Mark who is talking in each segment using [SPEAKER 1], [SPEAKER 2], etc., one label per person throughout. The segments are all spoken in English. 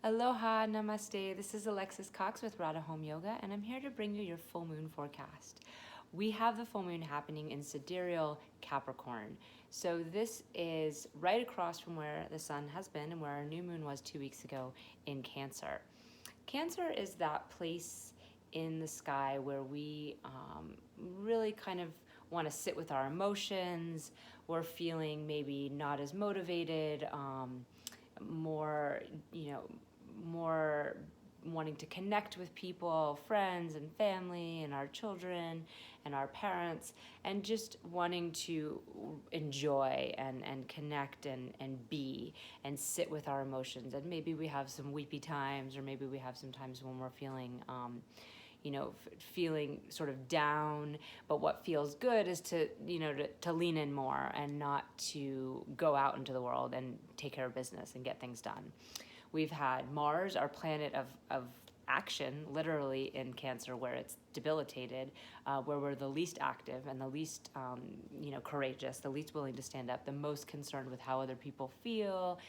[SPEAKER 1] Aloha, namaste. This is Alexis Cox with Radha Home Yoga, and I'm here to bring you your full moon forecast. We have the full moon happening in sidereal Capricorn. So this is right across from where the sun has been and where our new moon was 2 weeks ago in Cancer. Cancer is that place in the sky where we really kind of want to sit with our emotions. We're feeling maybe not as motivated, more, more wanting to connect with people, friends and family and our children and our parents, and just wanting to enjoy and connect and be and sit with our emotions. And maybe we have some weepy times, or maybe we have some times when we're feeling feeling sort of down, but what feels good is to lean in more and not to go out into the world and take care of business and get things done. We've had Mars, our planet of action, literally in Cancer, where it's debilitated, where we're the least active and the least courageous, the least willing to stand up, the most concerned with how other people feel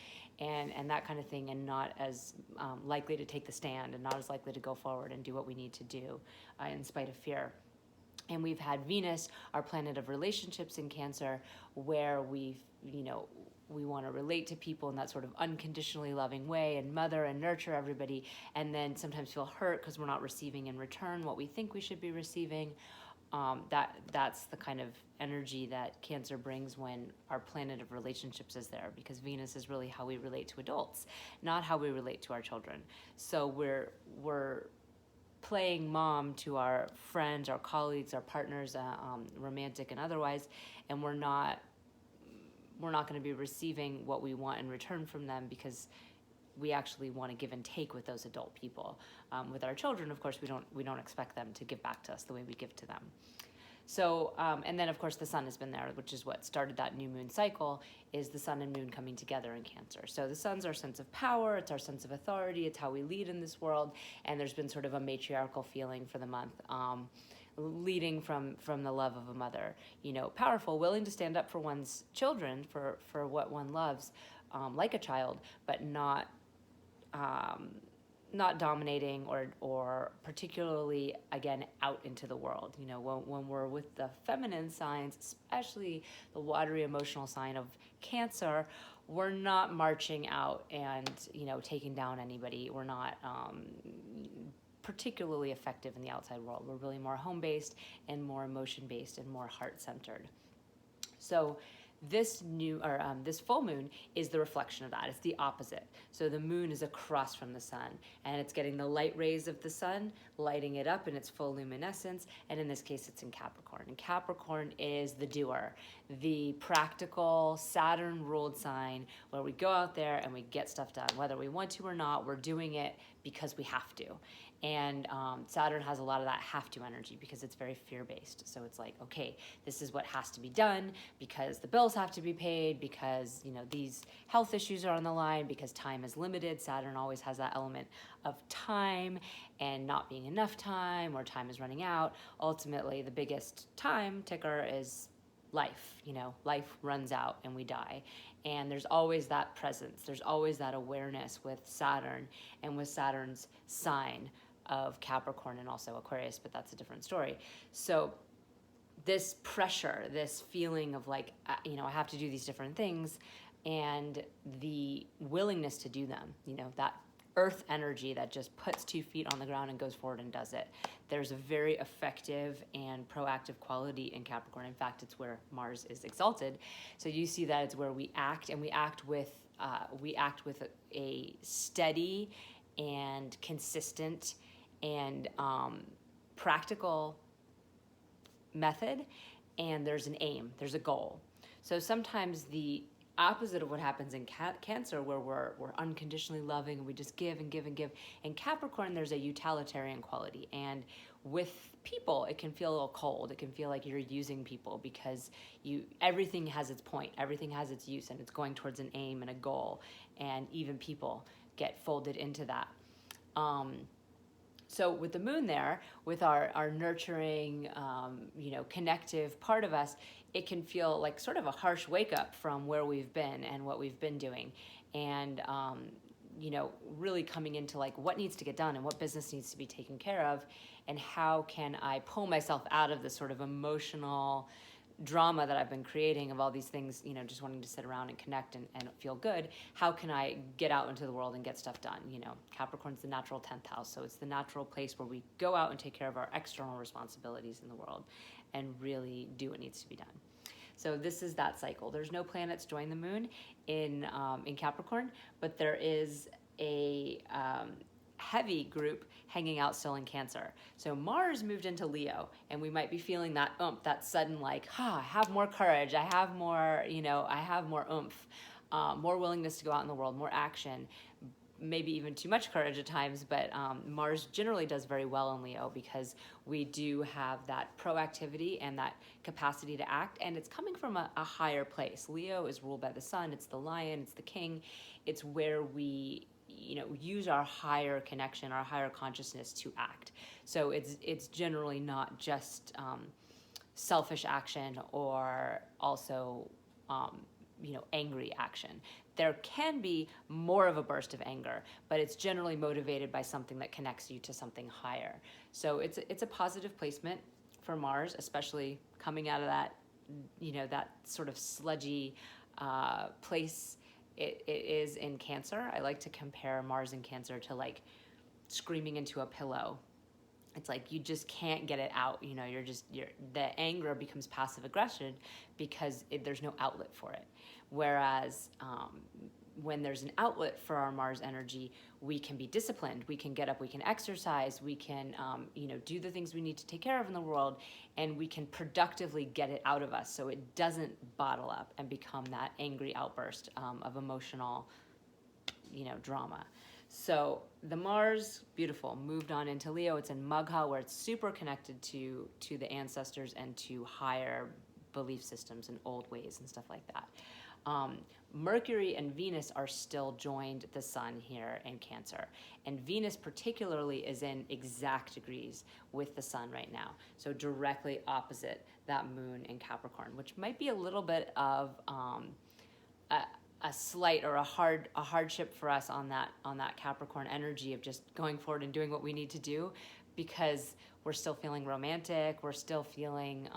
[SPEAKER 1] and that kind of thing, and not as likely to take the stand and not as likely to go forward and do what we need to do in spite of fear. And we've had Venus, our planet of relationships in Cancer, where we want to relate to people in that sort of unconditionally loving way and mother and nurture everybody, and then sometimes feel hurt because we're not receiving in return what we think we should be receiving. That's the kind of energy that Cancer brings when our planet of relationships is there, because Venus is really how we relate to adults, not how we relate to our children. So we're playing mom to our friends, our colleagues, our partners, romantic and otherwise, and we're not going to be receiving what we want in return from them, because we actually want to give and take with those adult people. With our children, of course, we don't expect them to give back to us the way we give to them. So, and then of course the sun has been there, which is what started that new moon cycle, is the sun and moon coming together in Cancer. So the sun's our sense of power, it's our sense of authority, it's how we lead in this world, and there's been sort of a matriarchal feeling for the month. Leading from the love of a mother, powerful, willing to stand up for one's children, for what one loves, like a child, but not dominating or particularly, again, out into the world. When we're with the feminine signs, especially the watery emotional sign of Cancer, we're not marching out and taking down anybody. We're not particularly effective in the outside world. We're really more home-based and more emotion-based and more heart-centered. So this full moon is the reflection of that. It's the opposite. So the moon is across from the sun, and it's getting the light rays of the sun, lighting it up in its full luminescence, and in this case it's in Capricorn. And Capricorn is the doer, the practical, Saturn-ruled sign, where we go out there and we get stuff done. Whether we want to or not, we're doing it because we have to. And Saturn has a lot of that have to energy because it's very fear-based. So it's like, okay, this is what has to be done because the bills have to be paid, because these health issues are on the line, because time is limited. Saturn always has that element of time and not being enough time, or time is running out. Ultimately, the biggest time ticker is life. Life runs out and we die. And there's always that presence. There's always that awareness with Saturn, and with Saturn's sign of Capricorn and also Aquarius, but that's a different story. So this pressure, this feeling of like, I have to do these different things, and the willingness to do them, that earth energy that just puts 2 feet on the ground and goes forward and does it. There's a very effective and proactive quality in Capricorn. In fact, it's where Mars is exalted. So you see that it's where we act, and we act with a steady and consistent and practical method, and there's an aim, there's a goal. So sometimes the opposite of what happens in Cancer, where we're unconditionally loving and we just give and give and give. In Capricorn, there's a utilitarian quality, and with people, it can feel a little cold. It can feel like you're using people, because everything has its point, everything has its use, and it's going towards an aim and a goal, and even people get folded into that. So with the moon there, with our nurturing, connective part of us, it can feel like sort of a harsh wake up from where we've been and what we've been doing. And really coming into like what needs to get done and what business needs to be taken care of, and how can I pull myself out of this sort of emotional drama that I've been creating of all these things, just wanting to sit around and connect and feel good. How can I get out into the world and get stuff done? Capricorn's the natural 10th house, so it's the natural place where we go out and take care of our external responsibilities in the world and really do what needs to be done. So this is that cycle. There's no planets join the moon in Capricorn, but there is a heavy group hanging out still in Cancer. So Mars moved into Leo, and we might be feeling that that sudden like, I have more courage, I have more, I have more oomph, more willingness to go out in the world, more action, maybe even too much courage at times, but Mars generally does very well in Leo because we do have that proactivity and that capacity to act, and it's coming from a higher place. Leo is ruled by the sun, it's the lion, it's the king, it's where we use our higher connection, our higher consciousness to act. So it's generally not just selfish action or also angry action. There can be more of a burst of anger, but it's generally motivated by something that connects you to something higher. So it's a positive placement for Mars, especially coming out of that that sort of sludgy place it is in Cancer. I like to compare Mars in Cancer to like screaming into a pillow. It's like you just can't get it out. The anger becomes passive aggression because there's no outlet for it. Whereas when there's an outlet for our Mars energy, we can be disciplined, we can get up, we can exercise, we can do the things we need to take care of in the world, and we can productively get it out of us so it doesn't bottle up and become that angry outburst of emotional drama. So the Mars, beautiful, moved on into Leo. It's in Magha, where it's super connected to the ancestors and to higher belief systems and old ways and stuff like that. Mercury and Venus are still joined the sun here in Cancer. And Venus particularly is in exact degrees with the sun right now. So directly opposite that moon in Capricorn, which might be a little bit of a slight or a hardship for us on that Capricorn energy of just going forward and doing what we need to do, because we're still feeling romantic, we're still feeling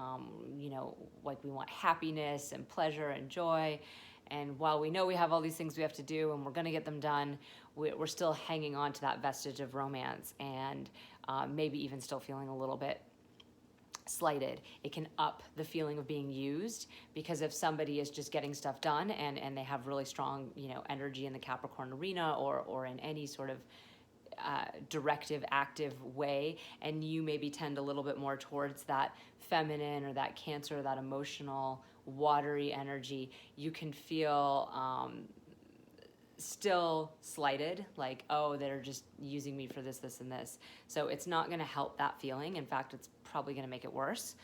[SPEAKER 1] like we want happiness and pleasure and joy. And while we know we have all these things we have to do and we're going to get them done, we're still hanging on to that vestige of romance and maybe even still feeling a little bit slighted. It can up the feeling of being used, because if somebody is just getting stuff done and they have really strong energy in the Capricorn arena or in any sort of directive, active way, and you maybe tend a little bit more towards that feminine or that Cancer, that emotional, watery energy, you can feel still slighted, like, they're just using me for this, this, and this. So it's not going to help that feeling. In fact, it's probably going to make it worse.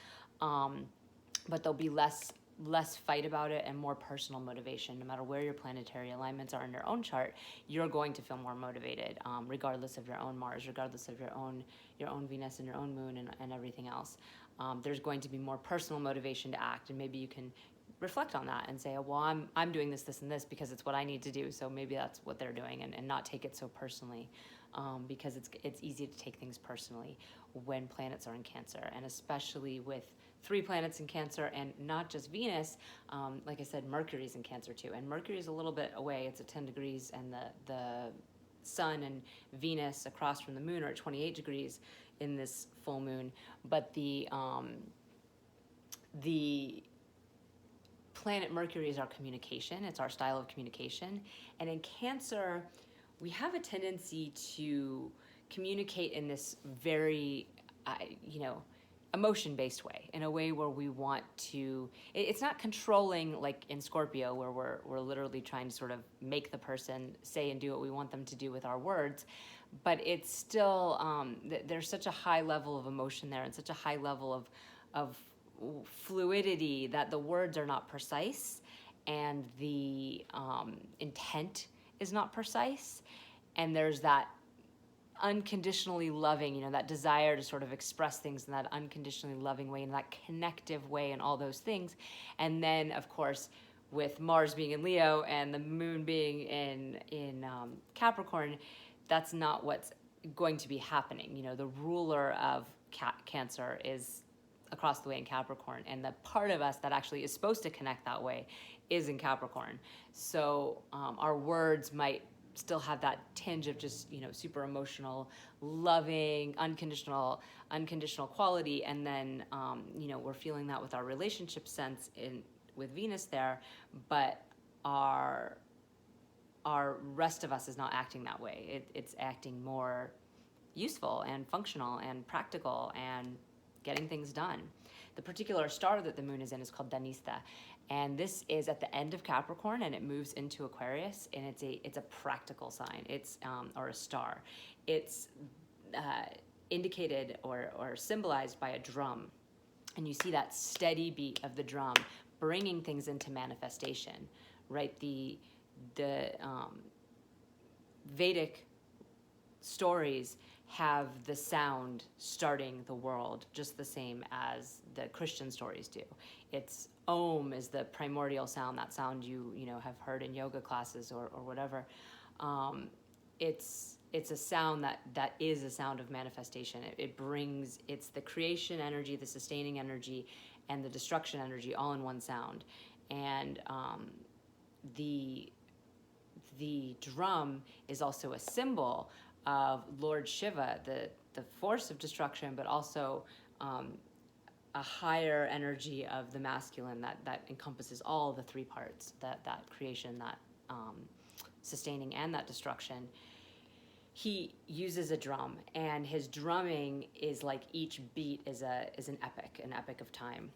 [SPEAKER 1] But there'll be less fight about it and more personal motivation. No matter where your planetary alignments are in your own chart, you're going to feel more motivated, regardless of your own Mars, regardless of your own Venus and your own moon and everything else. There's going to be more personal motivation to act, and maybe you can reflect on that and say, well, I'm doing this, and this because it's what I need to do. So maybe that's what they're doing, and not take it so personally, because it's easy to take things personally when planets are in Cancer, and especially with 3 planets in Cancer, and not just Venus. Like I said, Mercury's in Cancer too, and Mercury's a little bit away. It's at 10 degrees, and the Sun and Venus across from the moon are at 28 degrees in this full moon. But the planet Mercury is our communication. It's our style of communication. And in Cancer, we have a tendency to communicate in this very, emotion-based way, in a way where we want to, it's not controlling like in Scorpio, where we're literally trying to sort of make the person say and do what we want them to do with our words, but it's still, there's such a high level of emotion there, and such a high level of fluidity, that the words are not precise, and the intent is not precise, and there's that unconditionally loving, that desire to sort of express things in that unconditionally loving way, in that connective way, and all those things. And then, of course, with Mars being in Leo and the moon being in Capricorn, that's not what's going to be happening. You know, the ruler of Cancer is across the way in Capricorn, and the part of us that actually is supposed to connect that way is in Capricorn. So our words might still have that tinge of just, you know, super emotional, loving, unconditional quality, and then you know, we're feeling that with our relationship sense with Venus there, but our rest of us is not acting that way. It's acting more useful and functional and practical and getting things done. The particular star that the moon is in is called Dhanistha, and this is at the end of Capricorn, and it moves into Aquarius, and it's a practical sign. It's or a star. It's indicated or symbolized by a drum, and you see that steady beat of the drum bringing things into manifestation, right? The Vedic stories have the sound starting the world just the same as the Christian stories do. It's Om is the primordial sound, that sound you know have heard in yoga classes or whatever. It's a sound that is a sound of manifestation. It brings, it's the creation energy, the sustaining energy, and the destruction energy all in one sound. And the drum is also a symbol of Lord Shiva, the force of destruction, but also a higher energy of the masculine that encompasses all the three parts, that creation, that sustaining, and that destruction. He uses a drum, and his drumming is like each beat is an epic of time.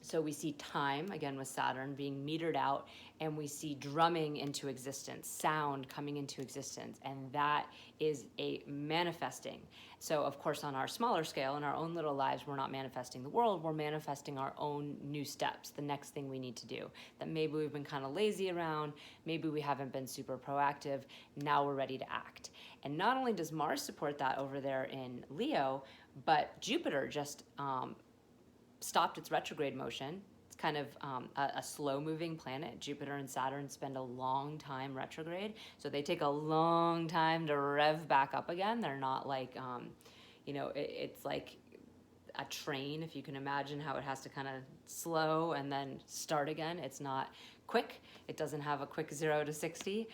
[SPEAKER 1] So we see time, again with Saturn, being metered out, and we see drumming into existence, sound coming into existence, and that is a manifesting. So of course on our smaller scale, in our own little lives, we're not manifesting the world, we're manifesting our own new steps, the next thing we need to do, that maybe we've been kind of lazy around, maybe we haven't been super proactive, now we're ready to act. And not only does Mars support that over there in Leo, but Jupiter just stopped its retrograde motion. It's kind of a slow-moving planet. Jupiter and Saturn spend a long time retrograde, so they take a long time to rev back up again. They're not like, you know, it's like a train, if you can imagine how it has to kind of slow and then start again. It's not quick. It doesn't have a quick 0 to 60.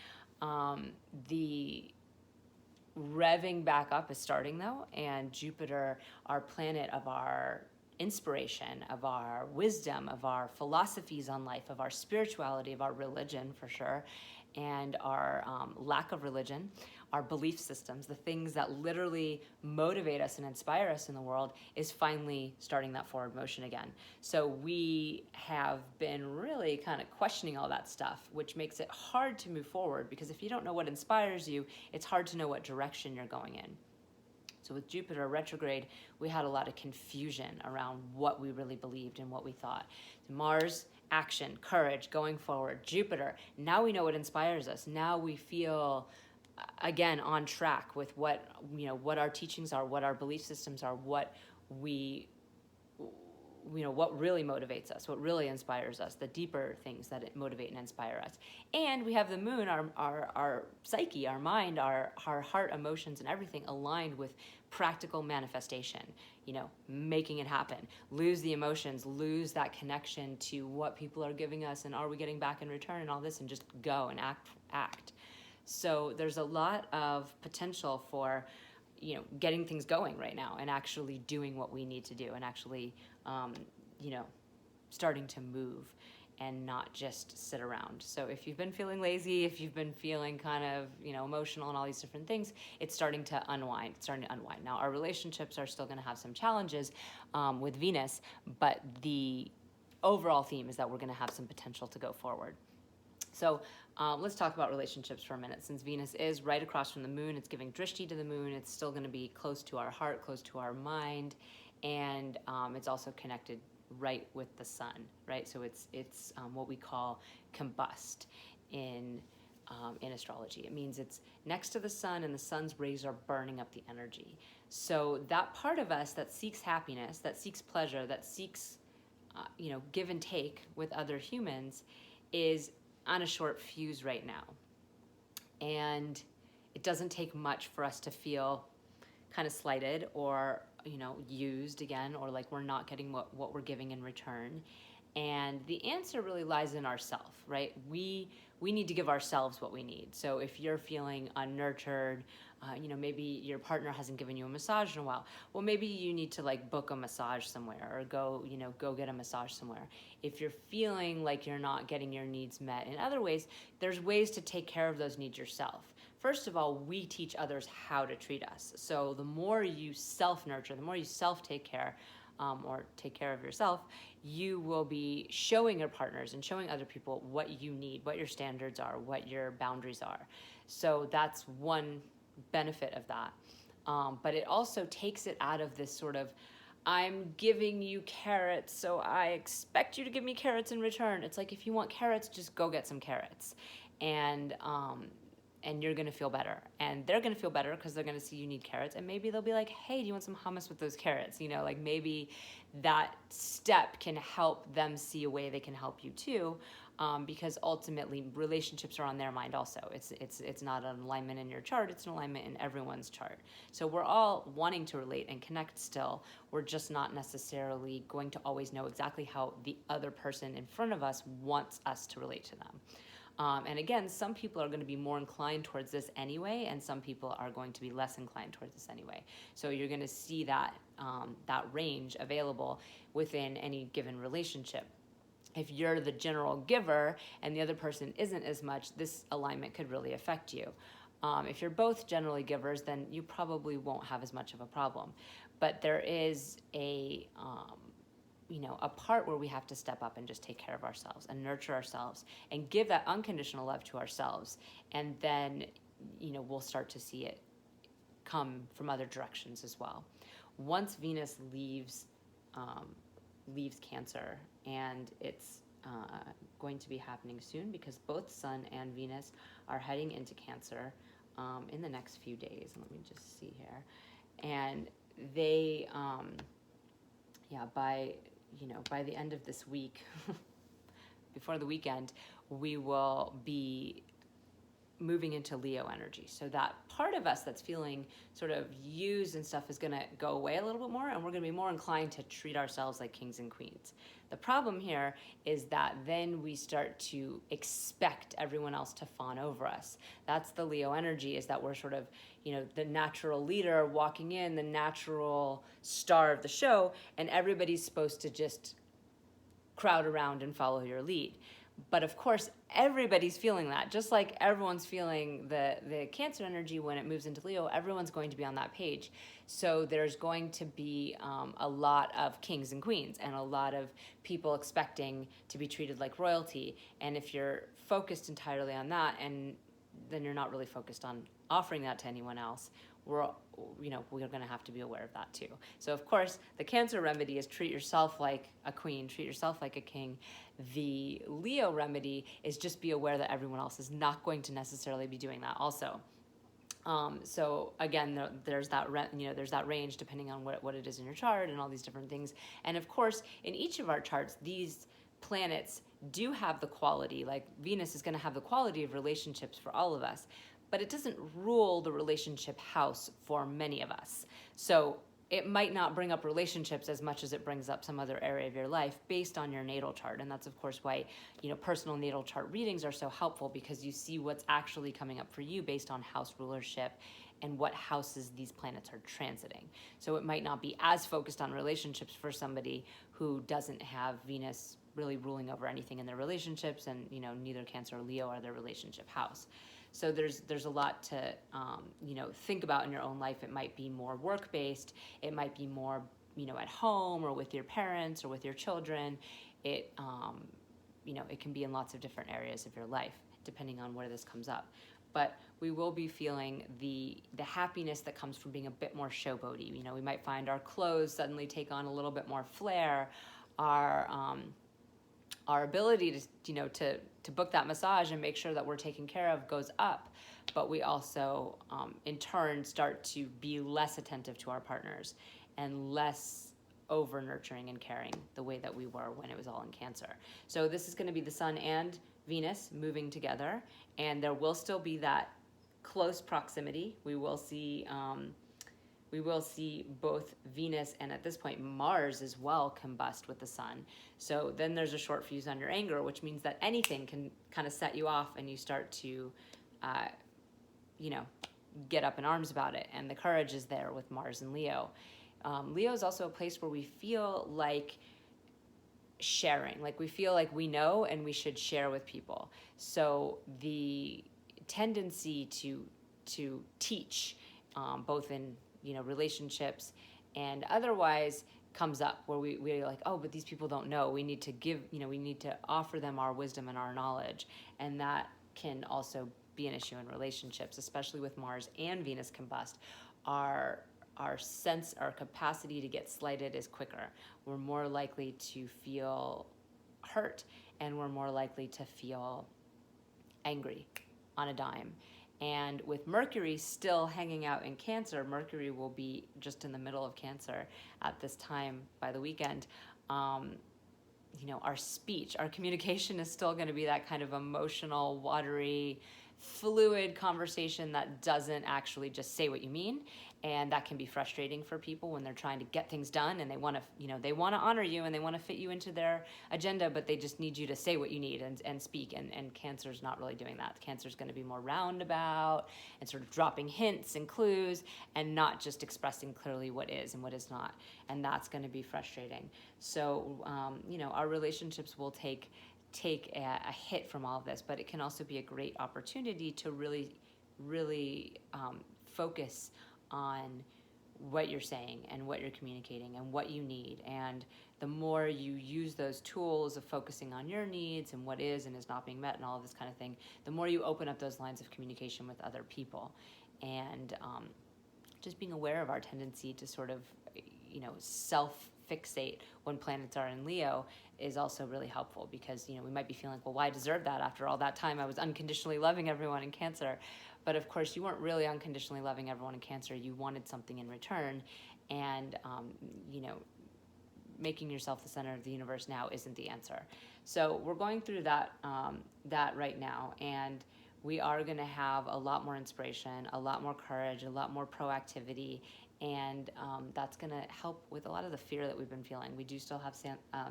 [SPEAKER 1] The revving back up is starting though, and Jupiter, our planet of our inspiration, of our wisdom, of our philosophies on life, of our spirituality, of our religion for sure, and our lack of religion, our belief systems, the things that literally motivate us and inspire us in the world, is finally starting that forward motion again. So we have been really kind of questioning all that stuff, which makes it hard to move forward, because if you don't know what inspires you, it's hard to know what direction you're going in. So with Jupiter retrograde, we had a lot of confusion around what we really believed and what we thought. Mars, action, courage, going forward. Jupiter, now we know what inspires us. Now we feel, again, on track with what, you know, what our teachings are, what our belief systems are, what we, you know, what really motivates us, what really inspires us, the deeper things that motivate and inspire us. And we have the moon, our psyche, our mind, our heart, emotions, and everything aligned with practical manifestation, you know, making it happen. Lose the emotions, lose that connection to what people are giving us, and are we getting back in return, and all this, and just go and act. So there's a lot of potential for, you know, getting things going right now and actually doing what we need to do, and actually, you know, starting to move and not just sit around. So if you've been feeling lazy, if you've been feeling kind of, you know, emotional and all these different things, it's starting to unwind. Now, our relationships are still going to have some challenges with Venus, but the overall theme is that we're going to have some potential to go forward. So let's talk about relationships for a minute. Since Venus is right across from the moon, it's giving drishti to the moon, it's still going to be close to our heart, close to our mind, and it's also connected right with the sun, right? So it's what we call combust in astrology. It means it's next to the sun, and the sun's rays are burning up the energy. So that part of us that seeks happiness, that seeks pleasure, that seeks you know, give and take with other humans, is on a short fuse right now. And it doesn't take much for us to feel kind of slighted or, used again, or like we're not getting what we're giving in return. And the answer really lies in ourself, right? We need to give ourselves what we need. So if you're feeling unnurtured, maybe your partner hasn't given you a massage in a while. Well, maybe you need to like book a massage somewhere, or go get a massage somewhere. If you're feeling like you're not getting your needs met in other ways, there's ways to take care of those needs yourself. First of all, we teach others how to treat us. So the more you self-nurture, the more you self-take care, or take care of yourself, you will be showing your partners and showing other people what you need, what your standards are, what your boundaries are. So that's one benefit of that. But it also takes it out of this sort of, I'm giving you carrots, so I expect you to give me carrots in return. It's like, if you want carrots, just go get some carrots. And you're going to feel better. And they're going to feel better because they're going to see you need carrots. And maybe they'll be like, hey, do you want some hummus with those carrots? Like maybe that step can help them see a way they can help you too. Because ultimately relationships are on their mind also. It's not an alignment in your chart, it's an alignment in everyone's chart. So we're all wanting to relate and connect still. We're just not necessarily going to always know exactly how the other person in front of us wants us to relate to them. And again, some people are going to be more inclined towards this anyway, and some people are going to be less inclined towards this anyway. So you're going to see that range available within any given relationship. If you're the general giver and the other person isn't as much, this alignment could really affect you. If you're both generally givers, then you probably won't have as much of a problem. But there is a part where we have to step up and just take care of ourselves and nurture ourselves and give that unconditional love to ourselves. And then, we'll start to see it come from other directions as well. Once Venus leaves Cancer, and it's going to be happening soon because both Sun and Venus are heading into Cancer in the next few days. Let me just see here. And they, by the end of this week, before the weekend, we will be moving into Leo energy. So that part of us that's feeling sort of used and stuff is going to go away a little bit more, and we're going to be more inclined to treat ourselves like kings and queens. The problem here is that then we start to expect everyone else to fawn over us. That's the Leo energy, is that we're sort of, the natural leader walking in, the natural star of the show, and everybody's supposed to just crowd around and follow your lead. But of course, everybody's feeling that. Just like everyone's feeling the Cancer energy when it moves into Leo, everyone's going to be on that page. So there's going to be a lot of kings and queens and a lot of people expecting to be treated like royalty. And if you're focused entirely on that, and then you're not really focused on offering that to anyone else, we're going to have to be aware of that too. So of course, the Cancer remedy is treat yourself like a queen, treat yourself like a king. The Leo remedy is just be aware that everyone else is not going to necessarily be doing that also. So again, there's that there's that range depending on what it is in your chart and all these different things. And of course, in each of our charts, these planets do have the quality, like Venus is going to have the quality of relationships for all of us, but it doesn't rule the relationship house for many of us. So it might not bring up relationships as much as it brings up some other area of your life based on your natal chart. And that's of course why, personal natal chart readings are so helpful, because you see what's actually coming up for you based on house rulership and what houses these planets are transiting. So it might not be as focused on relationships for somebody who doesn't have Venus really ruling over anything in their relationships, and neither Cancer or Leo are their relationship house. So there's a lot to think about in your own life. It might be more work-based. It might be more at home or with your parents or with your children. It it can be in lots of different areas of your life depending on where this comes up. But we will be feeling the happiness that comes from being a bit more showboaty. We might find our clothes suddenly take on a little bit more flair. Our ability to book that massage and make sure that we're taken care of goes up, but we also in turn start to be less attentive to our partners and less over nurturing and caring the way that we were when it was all in Cancer. So this is going to be the Sun and Venus moving together, and there will still be that close proximity. We will see both Venus and at this point Mars as well combust with the sun. So then there's a short fuse on your anger, which means that anything can kind of set you off and you start to, get up in arms about it. And the courage is there with Mars and Leo. Leo is also a place where we feel like sharing, like we feel like we know and we should share with people. So the tendency to teach, both in relationships and otherwise, comes up where we're like, oh, but these people don't know. We need to give, we need to offer them our wisdom and our knowledge. And that can also be an issue in relationships, especially with Mars and Venus combust. Our capacity to get slighted is quicker. We're more likely to feel hurt, and we're more likely to feel angry on a dime. And with Mercury still hanging out in Cancer, Mercury will be just in the middle of Cancer at this time by the weekend. Our speech, our communication is still going to be that kind of emotional, watery, fluid conversation that doesn't actually just say what you mean. And that can be frustrating for people when they're trying to get things done, and they want to honor you and they want to fit you into their agenda, but they just need you to say what you need and speak. And Cancer's not really doing that. Cancer's going to be more roundabout and sort of dropping hints and clues and not just expressing clearly what is and what is not. And that's going to be frustrating. So, our relationships will take a hit from all of this, but it can also be a great opportunity to really, really focus on what you're saying and what you're communicating and what you need. And the more you use those tools of focusing on your needs and what is and is not being met and all of this kind of thing, the more you open up those lines of communication with other people. And just being aware of our tendency to sort of, self-fixate when planets are in Leo is also really helpful, because, we might be feeling, well, why deserve that after all that time I was unconditionally loving everyone in Cancer? But of course, you weren't really unconditionally loving everyone in Cancer. You wanted something in return. And, making yourself the center of the universe now isn't the answer. So we're going through that right now. And we are going to have a lot more inspiration, a lot more courage, a lot more proactivity. And that's going to help with a lot of the fear that we've been feeling. We do still have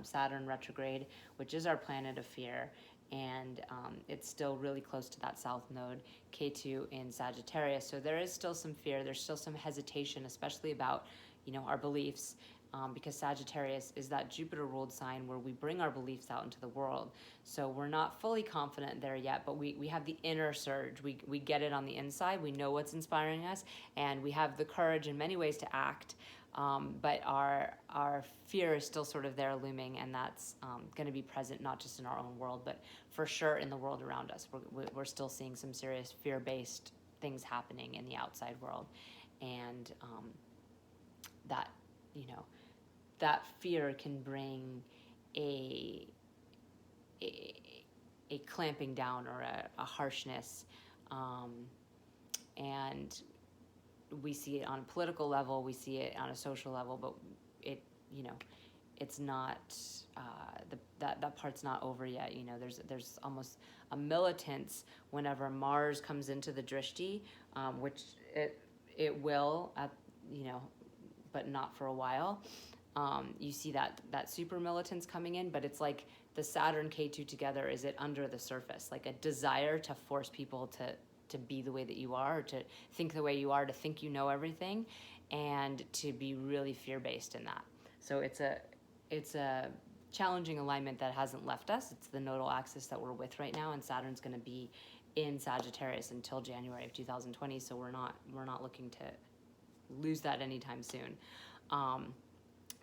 [SPEAKER 1] Saturn retrograde, which is our planet of fear. And it's still really close to that south node, K2 in Sagittarius. So there is still some fear. There's still some hesitation, especially about, our beliefs, because Sagittarius is that Jupiter-ruled sign where we bring our beliefs out into the world. So we're not fully confident there yet, but we have the inner surge. We get it on the inside. We know what's inspiring us, and we have the courage in many ways to act. But our fear is still sort of there looming, and that's going to be present not just in our own world, but for sure in the world around us. We're still seeing some serious fear-based things happening in the outside world, and that fear can bring a clamping down or a harshness, and we see it on a political level, we see it on a social level, but it's not, that part's not over yet. There's almost a militance whenever Mars comes into the drishti, which it will, but not for a while. You see that super militance coming in, but it's like the Saturn K2 together, is it under the surface, like a desire to force people to be the way that you are, or to think the way you are, to think you know everything, and to be really fear-based in that. So it's a challenging alignment that hasn't left us. It's the nodal axis that we're with right now, and Saturn's going to be in Sagittarius until January of 2020. So we're not looking to lose that anytime soon.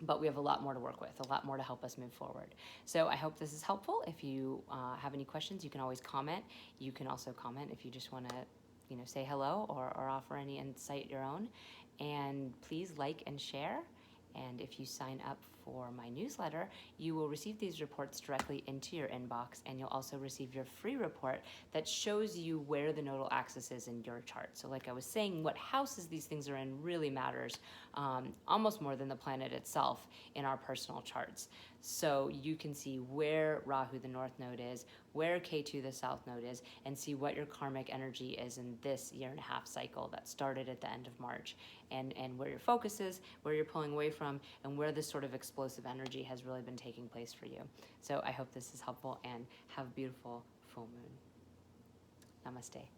[SPEAKER 1] But we have a lot more to work with, a lot more to help us move forward. So I hope this is helpful. If you have any questions, you can always comment. You can also comment if you just want to, say hello or offer any insight your own. And please like and share. And if you sign up for my newsletter, you will receive these reports directly into your inbox, and you'll also receive your free report that shows you where the nodal axis is in your chart. So like I was saying, what houses these things are in really matters, almost more than the planet itself in our personal charts. So you can see where Rahu, the north node, is, where K2, the South Node, is, and see what your karmic energy is in this 1.5-year cycle that started at the end of March, and where your focus is, where you're pulling away from, and where this sort of explosive energy has really been taking place for you. So I hope this is helpful, and have a beautiful full moon. Namaste.